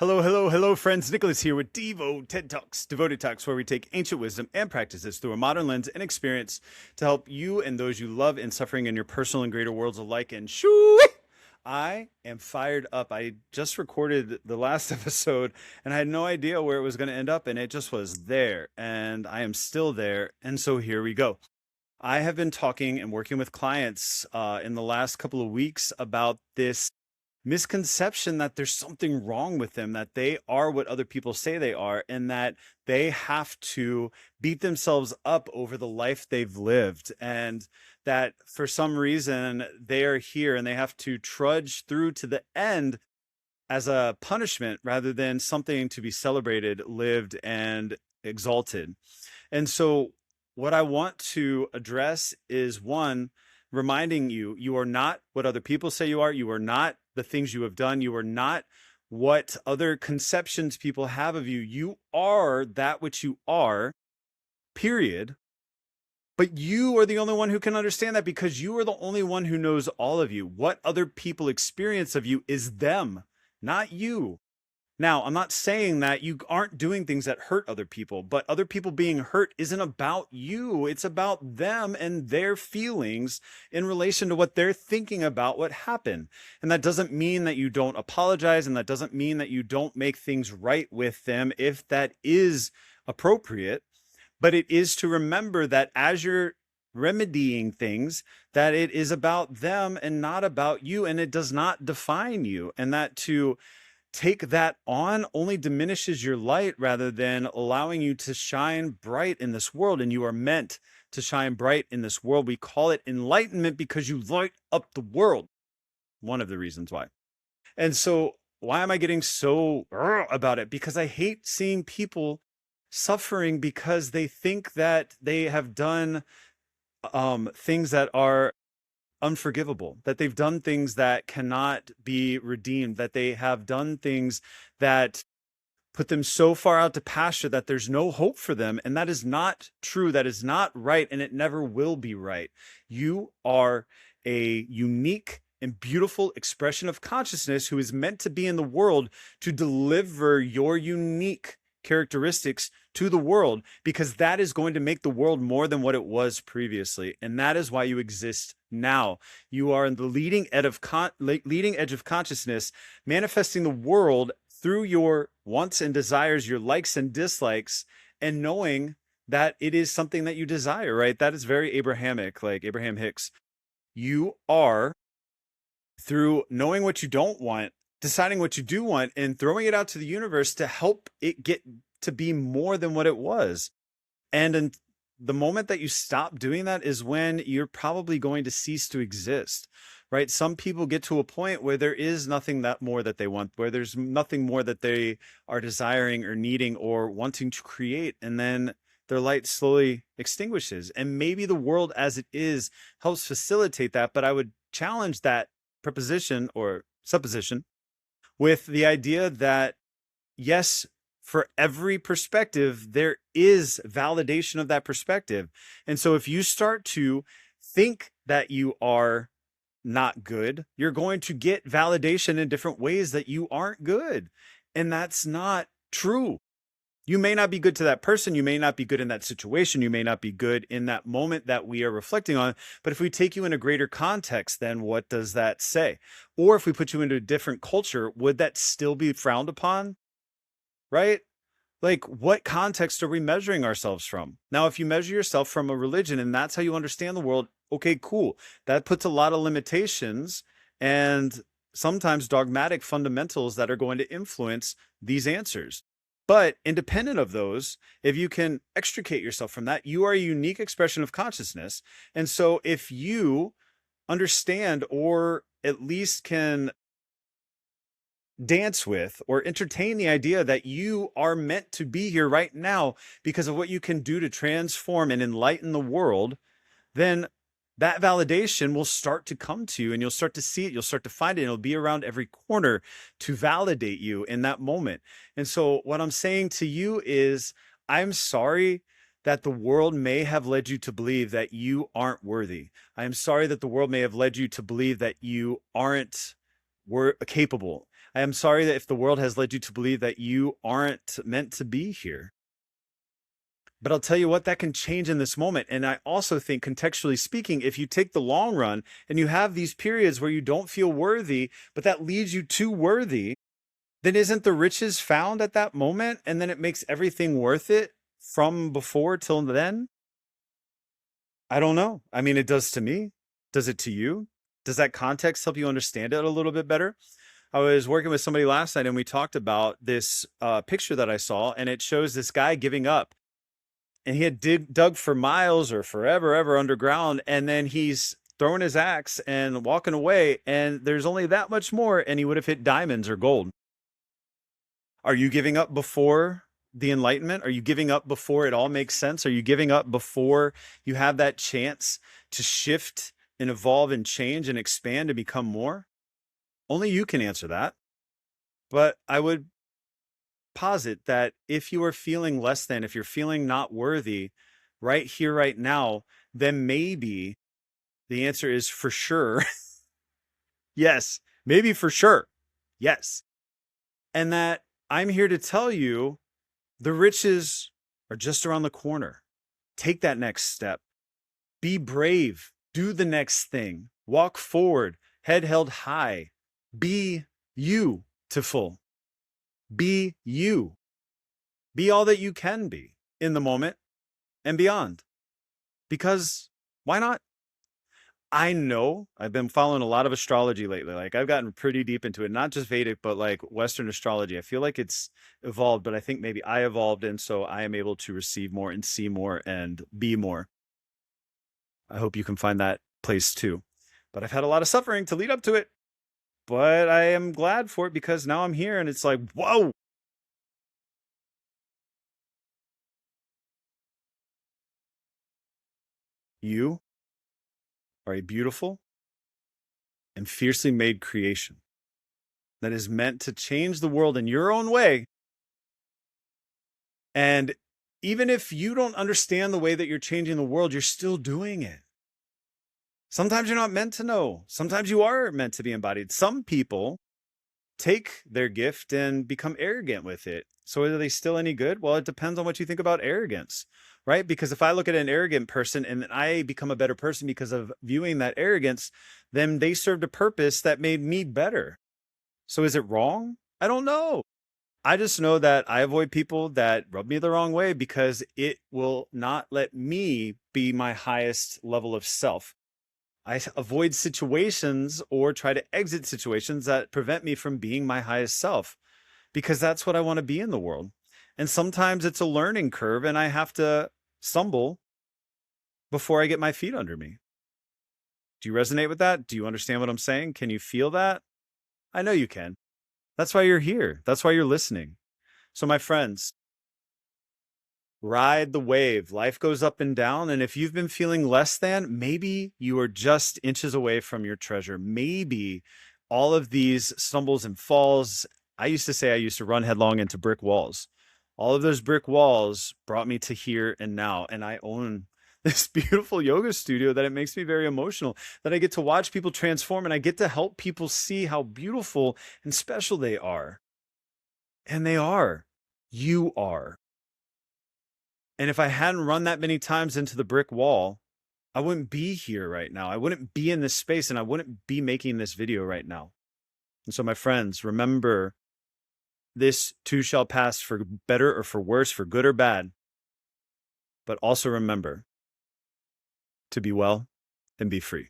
Hello, hello, hello, friends. Nicholas here with DIVO-Ted Talks, Devoted Talks, where we take ancient wisdom and practices through a modern lens and experience to help you and those you love in suffering in your personal and greater worlds alike. And shoo, I am fired up. I just recorded the last episode and I had no idea where it was going to end up, and it just was there, and I am still there. And so here we go. I have been talking and working with clients in the last couple of weeks about this misconception that there's something wrong with them, that they are what other people say they are, and that they have to beat themselves up over the life they've lived, and that for some reason they are here and they have to trudge through to the end as a punishment rather than something to be celebrated, lived, and exalted. And so what I want to address is, one, reminding you, you are not what other people say you are. You are not the things you have done. You are not what other conceptions people have of you. You are that which you are, period. But you are the only one who can understand that, because you are the only one who knows all of you. What other people experience of you is them, not you. Now, I'm not saying that you aren't doing things that hurt other people, but other people being hurt isn't about you. It's about them and their feelings in relation to what they're thinking about what happened. And that doesn't mean that you don't apologize, and that doesn't mean that you don't make things right with them if that is appropriate. But it is to remember that as you're remedying things, that it is about them and not about you, and it does not define you. And that to take that on only diminishes your light rather than allowing you to shine bright in this world. And you are meant to shine bright in this world. We call it enlightenment because you light up the world. One of the reasons why. And so why am I getting so about it? Because I hate seeing people suffering because they think that they have done things that are unforgivable, that they've done things that cannot be redeemed, that they have done things that put them so far out to pasture that there's no hope for them. And that is not true. That is not right. And it never will be right. You are a unique and beautiful expression of consciousness who is meant to be in the world to deliver your unique characteristics to the world, because that is going to make the world more than what it was previously. And that is why you exist now. You are in the leading edge of consciousness, manifesting the world through your wants and desires, your likes and dislikes, and knowing that it is something that you desire, right? That is very Abrahamic, like Abraham Hicks. You are, through knowing what you don't want, deciding what you do want, and throwing it out to the universe to help it get to be more than what it was. And the moment that you stop doing that is when you're probably going to cease to exist, right? Some people get to a point where there is nothing that more that they want, where there's nothing more that they are desiring or needing or wanting to create. And then their light slowly extinguishes. And maybe the world as it is helps facilitate that. But I would challenge that preposition or supposition with the idea that, yes, for every perspective, there is validation of that perspective. And so if you start to think that you are not good, you're going to get validation in different ways that you aren't good. And that's not true. You may not be good to that person. You may not be good in that situation. You may not be good in that moment that we are reflecting on. But if we take you in a greater context, then what does that say? Or if we put you into a different culture, would that still be frowned upon? Right? Like, what context are we measuring ourselves from? Now, if you measure yourself from a religion and that's how you understand the world, okay, cool. That puts a lot of limitations and sometimes dogmatic fundamentals that are going to influence these answers. But independent of those, if you can extricate yourself from that, you are a unique expression of consciousness. And so if you understand, or at least can dance with or entertain the idea that you are meant to be here right now because of what you can do to transform and enlighten the world, then that validation will start to come to you, and you'll start to see it. You'll start to find it. And it'll be around every corner to validate you in that moment. And so what I'm saying to you is, I'm sorry that the world may have led you to believe that you aren't worthy. I am sorry that the world may have led you to believe that you aren't capable. I am sorry that if the world has led you to believe that you aren't meant to be here. But I'll tell you what, that can change in this moment. And I also think, contextually speaking, if you take the long run and you have these periods where you don't feel worthy, but that leads you to worthy, then isn't the riches found at that moment? And then it makes everything worth it from before till then? I don't know. I mean, it does to me. Does it to you? Does that context help you understand it a little bit better? I was working with somebody last night and we talked about this picture that I saw, and it shows this guy giving up. And he had dug for miles or forever, ever underground. And then he's throwing his axe and walking away. And there's only that much more. And he would have hit diamonds or gold. Are you giving up before the enlightenment? Are you giving up before it all makes sense? Are you giving up before you have that chance to shift and evolve and change and expand and become more? Only you can answer that. But I would posit that if you are feeling less than, if you're feeling not worthy right here, right now, then maybe the answer is for sure. Yes, maybe for sure. Yes. And that I'm here to tell you the riches are just around the corner. Take that next step. Be brave. Do the next thing. Walk forward, head held high. Be beautiful. Be you. Be all that you can be in the moment and beyond. Because why not? I know I've been following a lot of astrology lately. Like I've gotten pretty deep into it, not just Vedic, but like Western astrology. I feel like it's evolved, but I think maybe I evolved. And so I am able to receive more and see more and be more. I hope you can find that place too. But I've had a lot of suffering to lead up to it. But I am glad for it because now I'm here and it's like, whoa. You are a beautiful and fiercely made creation that is meant to change the world in your own way. And even if you don't understand the way that you're changing the world, you're still doing it. Sometimes you're not meant to know. Sometimes you are meant to be embodied. Some people take their gift and become arrogant with it. So are they still any good? Well, it depends on what you think about arrogance, right? Because if I look at an arrogant person and I become a better person because of viewing that arrogance, then they served a purpose that made me better. So is it wrong? I don't know. I just know that I avoid people that rub me the wrong way because it will not let me be my highest level of self. I avoid situations or try to exit situations that prevent me from being my highest self because that's what I want to be in the world. And sometimes it's a learning curve and I have to stumble before I get my feet under me. Do you resonate with that? Do you understand what I'm saying? Can you feel that? I know you can. That's why you're here. That's why you're listening. So my friends, ride the wave. Life goes up and down. And if you've been feeling less than, maybe you are just inches away from your treasure. Maybe all of these stumbles and falls, I used to say I used to run headlong into brick walls. All of those brick walls brought me to here and now. And I own this beautiful yoga studio that it makes me very emotional, that I get to watch people transform and I get to help people see how beautiful and special they are. And they are. You are. And if I hadn't run that many times into the brick wall, I wouldn't be here right now. I wouldn't be in this space and I wouldn't be making this video right now. And so my friends, remember, this too shall pass, for better or for worse, for good or bad. But also remember to be well and be free.